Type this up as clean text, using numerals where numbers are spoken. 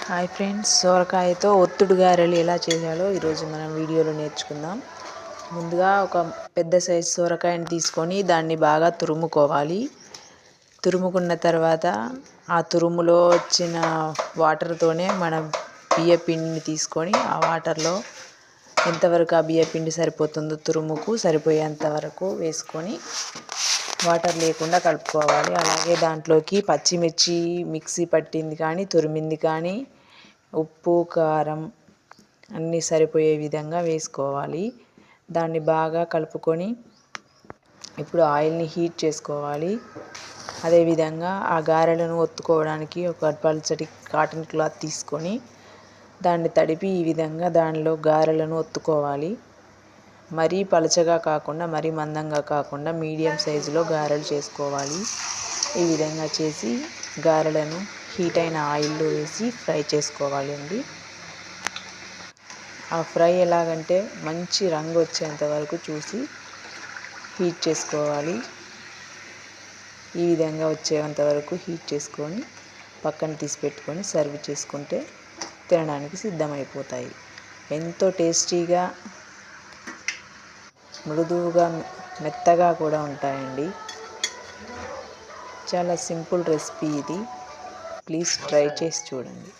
Hi friends, సొరకాయతో ఒత్తుడు గారెలు ఎలా చేయాలో ఈరోజు మనం వీడియోలో నేర్చుకుందాం. ముందుగా ఒక పెద్ద సైజు సొరకాయని తీసుకొని దాన్ని బాగా తురుముకోవాలి. తురుముకున్న తర్వాత ఆ తురుములో వచ్చిన వాటర్తోనే మనం బియ్య పిండిని తీసుకొని ఆ వాటర్లో ఎంతవరకు ఆ బియ్య పిండి సరిపోతుందో తురుముకు సరిపోయేంత వరకు వేసుకొని వాటర్ లేకుండా కలుపుకోవాలి. అలాగే దాంట్లోకి పచ్చిమిర్చి మిక్సీ పట్టింది కానీ తురిమింది కానీ ఉప్పు కారం అన్నీ సరిపోయే విధంగా వేసుకోవాలి. దాన్ని బాగా కలుపుకొని ఇప్పుడు ఆయిల్ని హీట్ చేసుకోవాలి. అదేవిధంగా ఆ గారెలను ఒత్తుకోవడానికి ఒక పల్చటి కాటన్ క్లాత్ తీసుకొని దాన్ని తడిపి ఈ విధంగా దానిలో గారెలను ఒత్తుకోవాలి. మరీ పలచగా కాకుండా మరీ మందంగా కాకుండా మీడియం సైజులో గారెలు చేసుకోవాలి. ఈ విధంగా చేసి గారెలను హీట్ అయిన ఆయిల్లో వేసి ఫ్రై చేసుకోవాలండి. ఆ ఫ్రై ఎలాగంటే మంచి రంగు వచ్చేంత వరకు చూసి హీట్ చేసుకోవాలి. ఈ విధంగా వచ్చేంత వరకు హీట్ చేసుకొని పక్కన తీసి పెట్టుకొని సర్వ్ చేసుకుంటే తినడానికి సిద్ధమైపోతాయి. ఎంతో టేస్టీగా మృదువుగా మెత్తగా కూడా ఉంటాయండి. చాలా సింపుల్ రెసిపీ ఇది. ప్లీజ్ ట్రై చేసి చూడండి.